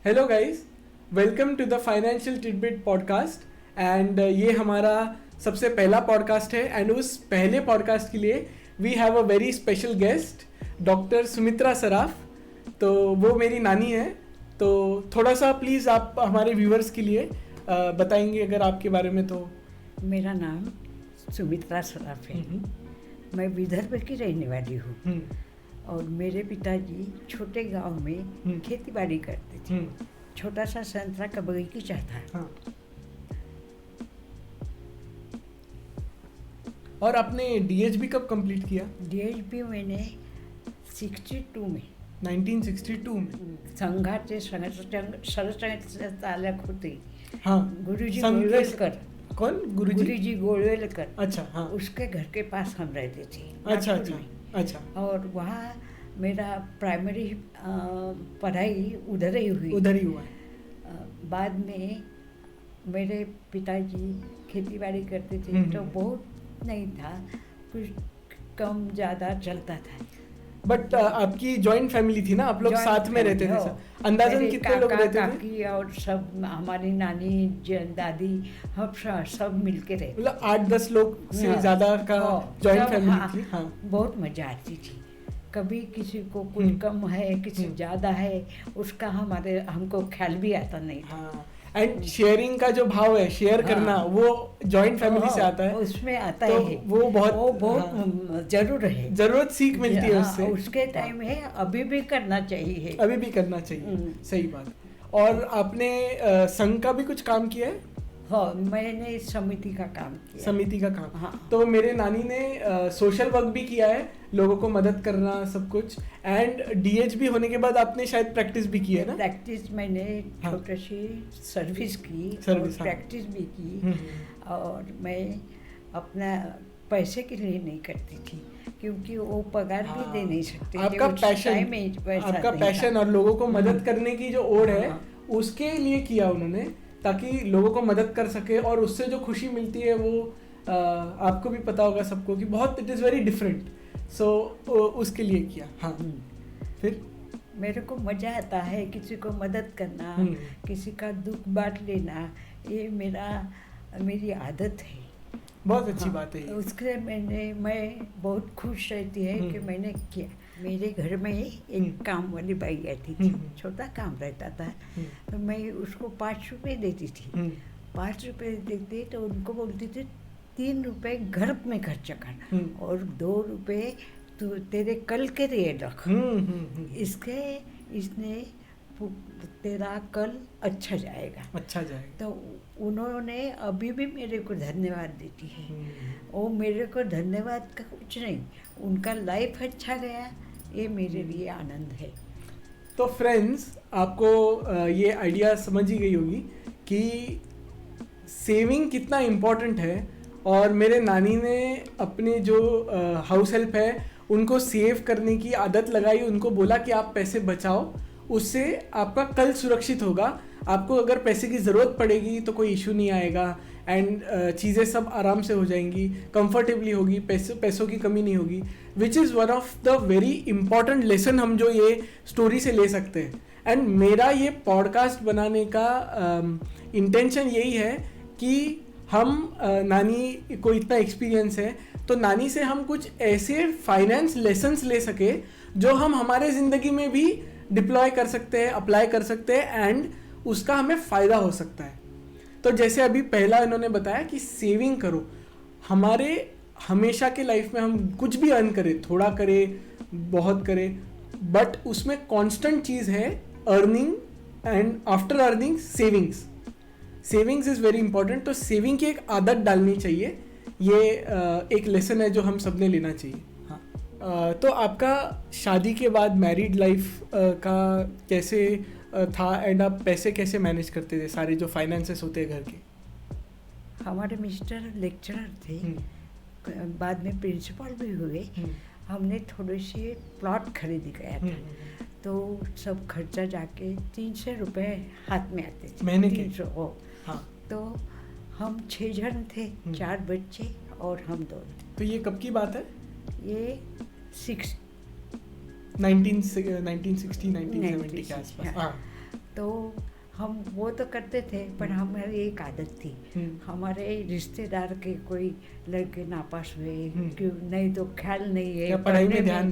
Hello guys, welcome to the financial tidbit podcast. And ये हमारा सबसे पहला पॉडकास्ट है एंड उस पहले पॉडकास्ट के लिए we have a very special guest, doctor Sumitra Saraf. तो वो मेरी नानी है। तो थोड़ा सा प्लीज़ आप हमारे व्यूअर्स के लिए बताएंगे अगर आपके बारे में तो। मेरा नाम सुमित्रा सराफ है। मैं विदर्भ की रहने वाली हूँ और मेरे पिताजी छोटे गांव में खेती बाड़ी करते थे। छोटा सा संतरा का बगीचा था। हाँ। और आपने डीएचबी कब कंप्लीट किया? डीएचबी मैंने 62 में 1962 में संघाचे सरसंघचालक होते। हाँ, गुरुजी संघ के- गोळवेलकर। कौन? गुरुजी गोळवेलकर। अच्छा, हाँ। उसके घर के पास हम रहते थे, अच्छा नागपुर अच्छा में। अच्छा। और वहाँ मेरा प्राइमरी पढ़ाई उधर ही हुई। उधर ही हुआ है। बाद में मेरे पिताजी खेतीबाड़ी करते थे तो बहुत नहीं था, कुछ कम ज़्यादा चलता था। बट आपकी जॉइंट फैमिली थी ना, आप लोग Joint साथ में रहते थे family, सब। अंदाजन मेरे कितने लोग काका, रहते थे? काकी और सब, हमारी नानी दादी, हम सब मिल के रहते। मतलब 8-10 लोग से हाँ, ज्यादा का हाँ, जॉइंट सब, फैमिली हाँ, थी। हाँ। बहुत मजा आती थी। कभी किसी को कुछ कम है, किसी ज़्यादा है, उसका हमको ख्याल भी आता नहीं था। हाँ, एंड शेयरिंग का जो भाव है, शेयर करना, हाँ। वो जॉइंट फैमिली से आता है। उसमें आता तो है। वो बहुत बहुत जरूर है। जरूरत सीख मिलती है हाँ, उससे। उसके टाइम है, अभी भी करना चाहिए। अभी भी करना चाहिए, सही बात। और आपने संघ का भी कुछ काम किया है? हाँ, मैंने समिति का काम किया। समिति का काम। हाँ। तो मेरे नानी ने सोशल वर्क भी किया है, लोगों को मदद करना, सब कुछ। एंड डीएचबी होने के बाद आपने शायद प्रैक्टिस भी की है ना? प्रैक्टिस मैंने हाँ। छोटी सी सर्विस की और सर्विस, हाँ। प्रैक्टिस भी की। और मैं अपना पैसे के लिए नहीं करती थी, क्योंकि वो पगार भी दे नहीं सकते थे। आपका उस पैशन, टाइम में पैसा आपका नहीं पैशन था। और लोगों को मदद करने की जो ओढ़ है, हाँ। उसके लिए किया उन्होंने, ताकि लोगों को मदद कर सके। और उससे जो खुशी मिलती है वो आपको भी पता होगा सबको कि बहुत, इट इज़ वेरी डिफरेंट। सो उसके लिए किया। हाँ। फिर मेरे को मज़ा आता है किसी को मदद करना, किसी का दुख बांट लेना, ये मेरी आदत है। बहुत अच्छी हाँ, बात है ये। उसके मैं बहुत खुश रहती है कि मैंने किया। मेरे घर में एक काम वाली बाई आती थी, छोटा काम रहता था, तो मैं उसको 5 रुपए देती थी। 5 रुपए देती तो उनको बोलती थी 3 रुपए घर में खर्च कर और 2 रुपए तू तेरे कल के लिए रख। इसने तेरा कल अच्छा जाएगा। अच्छा जाएगा। तो उन्होंने अभी भी मेरे को धन्यवाद देती है। वो मेरे को धन्यवाद का कुछ नहीं, उनका लाइफ अच्छा गया, ये मेरे लिए आनंद है। तो फ्रेंड्स, आपको ये आइडिया समझ ही गई होगी कि सेविंग कितना इम्पोर्टेंट है। और मेरे नानी ने अपने जो हाउस हेल्प है उनको सेव करने की आदत लगाई, उनको बोला कि आप पैसे बचाओ, उससे आपका कल सुरक्षित होगा। आपको अगर पैसे की ज़रूरत पड़ेगी तो कोई इशू नहीं आएगा एंड चीज़ें सब आराम से हो जाएंगी, कंफर्टेबली होगी, पैसों की कमी नहीं होगी। Which is one of the very important lesson हम जो ये स्टोरी से ले सकते हैं। एंड मेरा ये पॉडकास्ट बनाने का इंटेंशन यही है कि हम नानी को इतना एक्सपीरियंस है, तो नानी से हम कुछ ऐसे फाइनेंस लेसन्स ले सके जो हम हमारे ज़िंदगी में भी डिप्लॉय कर सकते हैं, अप्लाई कर सकते हैं एंड उसका हमें फ़ायदा हो सकता है। तो जैसे अभी पहला इन्होंने बताया कि सेविंग करो। हमारे हमेशा के लाइफ में हम कुछ भी अर्न करें, थोड़ा करें, बहुत करें, बट उसमें कांस्टेंट चीज़ है earning and after earning savings. Savings is very important. तो सेविंग की एक आदत डालनी चाहिए। ये एक लेसन है जो हम सब ने लेना चाहिए। हाँ। तो आपका शादी के बाद मैरिड लाइफ का कैसे था एंड आप पैसे कैसे मैनेज करते थे, सारे जो फाइनेंसेस होते हैं घर के? हमारे मिस्टर लेक्चरर थे, बाद में प्रिंसिपल भी हुए। हमने थोड़े से प्लॉट खरीद गया था, तो सब खर्चा जाके 300 रुपए हाथ में आते थे महीने के? 300। हाँ। तो हम 6 जन थे, 4 बच्चे और हम 2। तो ये कब की बात है? ये 1960 1960 1970 के आसपास। हाँ। तो हम वो तो करते थे, पर हमारी एक आदत थी, हमारे रिश्तेदार के कोई लड़के नापास हुए, क्यों नहीं तो ख्याल नहीं है, पढ़ाई में ध्यान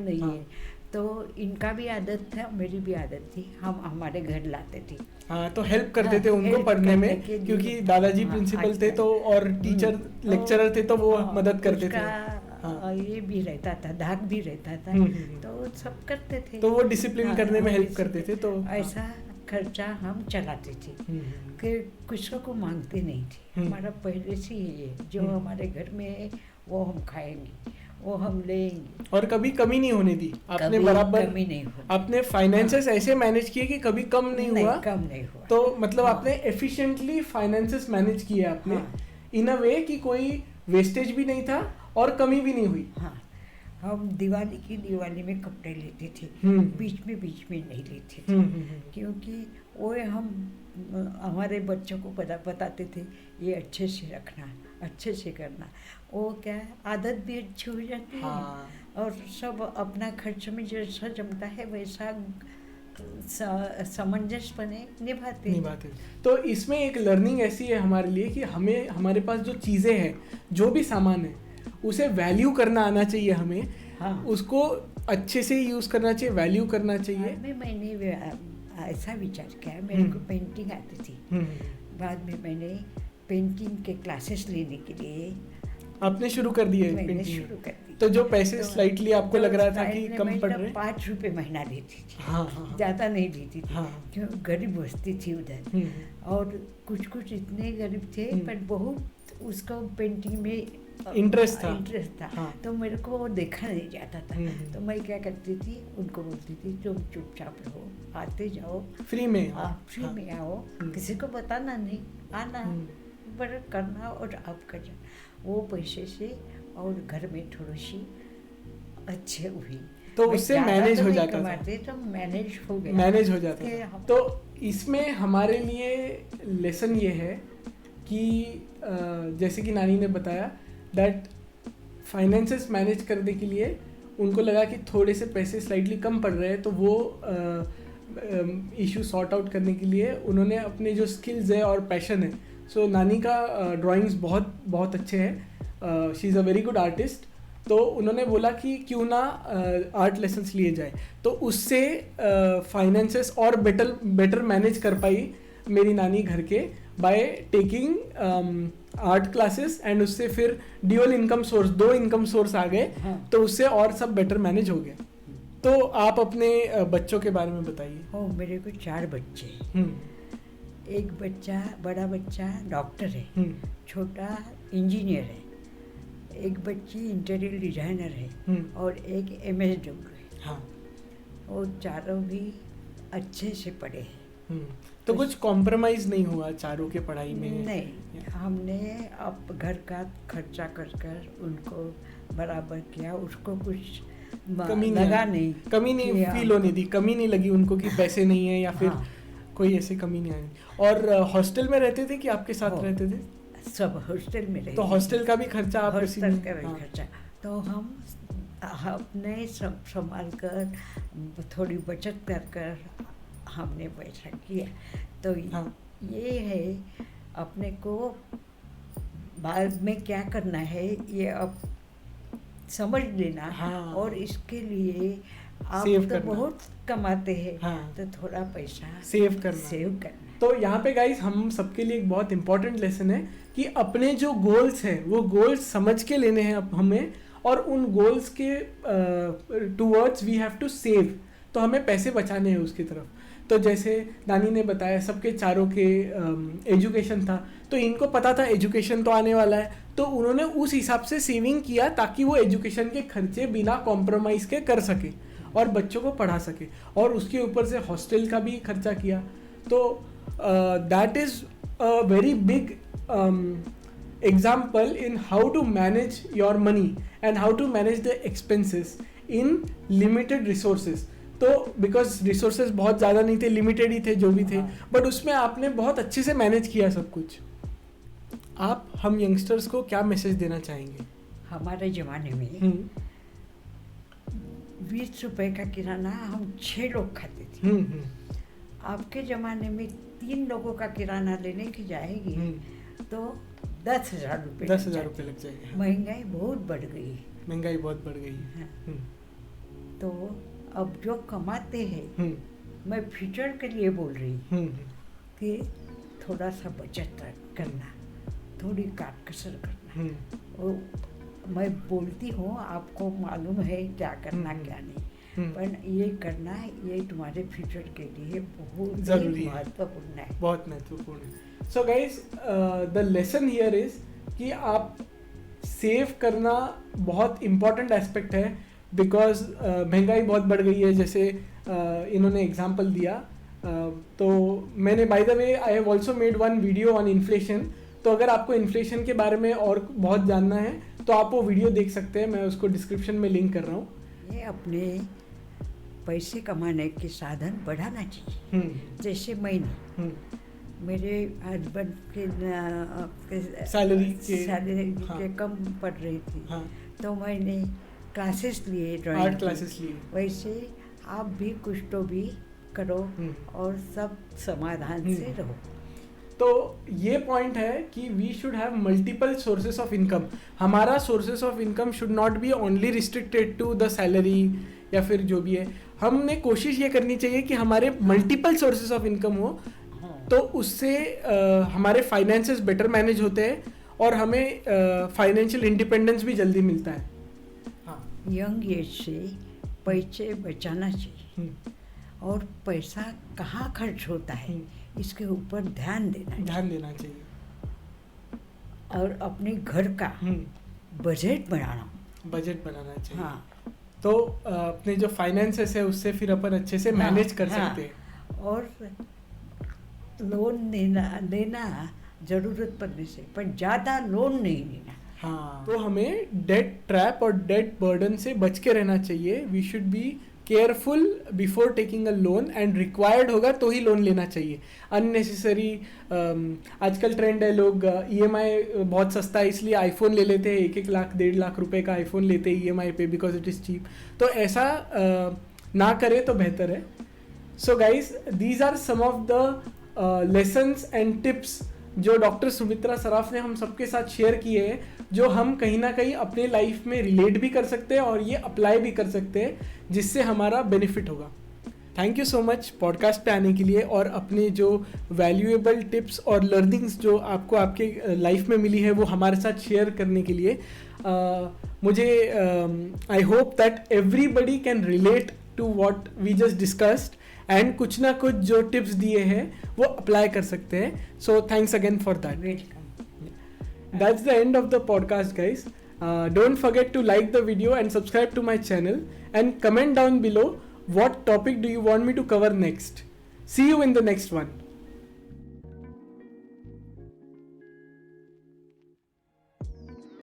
नहीं है, तो इनका भी आदत था, मेरी भी आदत थी, हम हमारे घर लाते थे। हाँ, तो हेल्प करते थे उनको पढ़ने में, क्योंकि दादाजी प्रिंसिपल थे तो, और टीचर लेक्चरर थे तो वो मदद करते थे। ये भी रहता था, धाक भी रहता था, तो सब करते थे, तो वो डिसिप्लिन करने में हेल्प करते थे। तो ऐसा खर्चा हम चलाते थे कि किसी को मांगते नहीं थे। हमारा पहले से ही है, जो हमारे घर में है वो हम खाएंगे, वो हम लेंगे, और कभी कमी नहीं होने दी आपने। बराबर कमी नहीं हुई। आपने फाइनेंसेस ऐसे मैनेज किए कि कभी कम नहीं हुआ। कम नहीं हुआ। तो मतलब आपने एफिशिएंटली फाइनेंसेस मैनेज किए आपने, इन अ वे कि कोई वेस्टेज भी नहीं था और कमी भी नहीं हुई। हाँ, हम दिवाली में कपड़े लेते थे, बीच में नहीं लेते थे, क्योंकि वो हम हमारे बच्चों को बताते थे, ये अच्छे से रखना, अच्छे से करना, वो क्या आदत भी अच्छी हो जाती है। और सब अपना खर्च में जैसा जमता है वैसा सामंजस्यपने निभाते। तो इसमें एक लर्निंग ऐसी है हमारे लिए कि हमें, हमारे पास जो चीज़ें हैं, जो भी सामान है, उसे वैल्यू करना आना चाहिए हमें। उसको अच्छे से यूज़ करना चाहिए, वैल्यू करना चाहिए। मैंने ऐसा विचार किया, मेरे को पेंटिंग आती थी, बाद में मैंने पेंटिंग के क्लासेस लेने के लिए आपने शुरू कर दिए पेंटिंग। तो जो पैसे स्लाइटली आपको लग रहा था कि कम पड़ रहे, 5 रुपए महीना लेती थी। ज़्यादा नहीं लेती थी, क्यों गरीब बस्ती थी उधर, और कुछ इतने गरीब थे, पर बहुत उसको पेंटिंग में इंटरेस्ट था। तो मेरे को वो देखा नहीं जाता था, तो मैं क्या करती थी, उनको बोलती थी तुम चुपचाप रहो, आते जाओ, फ्री में आओ, किसी को बताना नहीं, आना पर करना और आप करना। वो पैसे से और घर में थोड़ी सी अच्छे हुई, तो उससे मैनेज हो जाता था। तो मैनेज हो जाता था। तो इसमें हमारे लिए लेसन ये है कि जैसे कि नानी ने बताया दैट फाइनेंसेस मैनेज करने के लिए उनको लगा कि थोड़े से पैसे स्लाइटली कम पड़ रहे हैं, तो वो इशू सॉर्ट आउट करने के लिए उन्होंने अपने जो स्किल्स है और पैशन है, सो नानी का ड्राइंग्स बहुत अच्छे हैं, she is a very good artist, तो उन्होंने बोला कि क्यों ना आर्ट लेसन्स लिए जाए। तो उससे फाइनेंसेस और बेटर मैनेज कर पाई मेरी नानी घर के, by taking art classes, and उससे फिर dual income source, 2 income source आ गए। तो उससे और सब बेटर मैनेज हो गया। तो आप अपने बच्चों के बारे में बताइए। मेरे को 4 बच्चे, एक बच्चा, बड़ा बच्चा डॉक्टर है, छोटा इंजीनियर है, एक बच्ची इंटीरियर डिजाइनर है, और एक MS है। वो चारों भी अच्छे से पढ़े हैं। तो कुछ कॉम्प्रोमाइज़ नहीं हुआ चारों के पढ़ाई में? नहीं, हमने अब घर का खर्चा कर उनको बराबर किया, उसको कुछ कमी नहीं फील होने दी, कमी नहीं लगी उनको कि पैसे नहीं है या फिर कोई ऐसी कमी नहीं आई। और हॉस्टल में रहते थे कि आपके साथ रहते थे? सब हॉस्टल में रहते। तो हॉस्टल का भी खर्चा आप हॉस्टल का भी खर्चा, तो हम अपने सब संभाल कर, थोड़ी बचत कर हमने पैसा किया। तो ये है, अपने को बाद में क्या करना है ये अब समझ लेना। और इसके लिए आप तो बहुत कमाते हैं, तो थोड़ा पैसा सेव करना। तो यहाँ पे गाइस हम सबके लिए एक बहुत इंपॉर्टेंट लेसन है कि अपने जो गोल्स हैं वो गोल्स समझ के लेने हैं हमें, और उन गोल्स के towards we have to save. तो हमें पैसे बचाने हैं उसकी तरफ। तो जैसे नानी ने बताया सबके चारों के एजुकेशन था, तो इनको पता था एजुकेशन तो आने वाला है, तो उन्होंने उस हिसाब से सेविंग किया ताकि वो एजुकेशन के खर्चे बिना कॉम्प्रोमाइज़ के कर सके और बच्चों को पढ़ा सके, और उसके ऊपर से हॉस्टल का भी खर्चा किया। तो that is a very big example in how to manage your money and how to manage the expenses in limited resources. तो बिकॉज रिसोर्सेज बहुत ज़्यादा नहीं थे, लिमिटेड ही थे जो भी थे, बट उसमें आपने बहुत अच्छे से मैनेज किया सब कुछ। आप हम यंगस्टर्स को क्या मैसेज देना चाहेंगे? हमारे ज़माने में 20 रुपए का किराना हम 6 लोग खाते थे। आपके ज़माने में 3 लोगों का किराना लेने की जाएगी तो 10,000 रुपये 10,000 रुपये लग जाएंगे। हाँ। महंगाई बहुत बढ़ गई है। महंगाई बहुत बढ़ गई है। हाँ। तो अब जो कमाते हैं, मैं फ्यूचर के लिए बोल रही हूँ कि थोड़ा सा बचत करना, थोड़ी काट कसर करना। वो मैं बोलती हूँ, आपको मालूम है क्या करना क्या नहीं, पर ये करना ये तुम्हारे फ्यूचर के लिए बहुत जरूरी महत्वपूर्ण है, बहुत महत्वपूर्ण है। So guys, the lesson here is कि आप सेव करना बहुत इम्पोर्टेंट एस्पेक्ट है, बिकॉज महंगाई बहुत बढ़ गई है, जैसे इन्होंने एग्जांपल दिया। तो मैंने by the way I have also made one video on inflation. तो अगर आपको इन्फ्लेशन के बारे में और बहुत जानना है तो आप वो वीडियो देख सकते हैं, मैं उसको डिस्क्रिप्शन में लिंक कर रहा हूँ। ये अपने पैसे कमाने के साधन बढ़ाना चाहिए। जैसे मैंने मेरे हस्बैंड के सैलरी के कम पड़ रही थी। हाँ। तो मैंने क्लासेस लिए, ड्राइंग आर्ट क्लासेस लिए। वैसे आप भी कुछ तो भी करो और सब समाधान से रहो। तो ये पॉइंट है कि we should have multiple sources of income. हमारा sources of income should not be only restricted to the salary या फिर जो भी है। हमने कोशिश ये करनी चाहिए कि हमारे मल्टीपल सोर्सेस ऑफ इनकम हो, तो उससे हमारे फाइनेंसेस बेटर मैनेज होते हैं और हमें फाइनेंशियल इंडिपेंडेंस भी जल्दी मिलता है। हाँ, यंग एज से पैसे बचाना चाहिए और पैसा कहाँ खर्च होता है इसके ऊपर ध्यान देना चाहिए और अपने घर का बजट बनाना चाहिए। हाँ। तो अपने जो फाइनेंसेस है उससे फिर अपन अच्छे से मैनेज कर सकते हैं। और लोन लेना जरूरत पड़ने से, पर ज़्यादा लोन नहीं लेना। हाँ, तो हमें डेट ट्रैप और डेट बर्डन से बच के रहना चाहिए। We should be careful before taking a loan, and required होगा तो ही लोन लेना चाहिए। अननेसेसरी आजकल ट्रेंड है, लोग EMI बहुत सस्ता है इसलिए आईफोन ले लेते हैं, 1-1 लाख 1.5 लाख रुपए का आईफोन लेते हैं EMI पे बिकॉज इट इज़ चीप। तो ऐसा ना करें तो बेहतर है। So guys, these are some of the lessons and tips जो डॉक्टर सुमित्रा सराफ ने हम सबके साथ शेयर किए हैं, जो हम कहीं ना कहीं अपने लाइफ में रिलेट भी कर सकते हैं और ये अप्लाई भी कर सकते हैं, जिससे हमारा बेनिफिट होगा। Thank you so much podcast पे आने के लिए और अपने जो वैल्यूएबल टिप्स और लर्निंग्स जो आपको आपके लाइफ में मिली है वो हमारे साथ शेयर करने के लिए। मुझे I hope that everybody can relate to what we just discussed and कुछ ना कुछ जो टिप्स दिए हैं वो अप्लाई कर सकते हैं। So thanks again for that. That's the end of the podcast, guys. Don't forget to like the video and subscribe to my channel, and comment down below what topic do you want me to cover next. See you in the next one.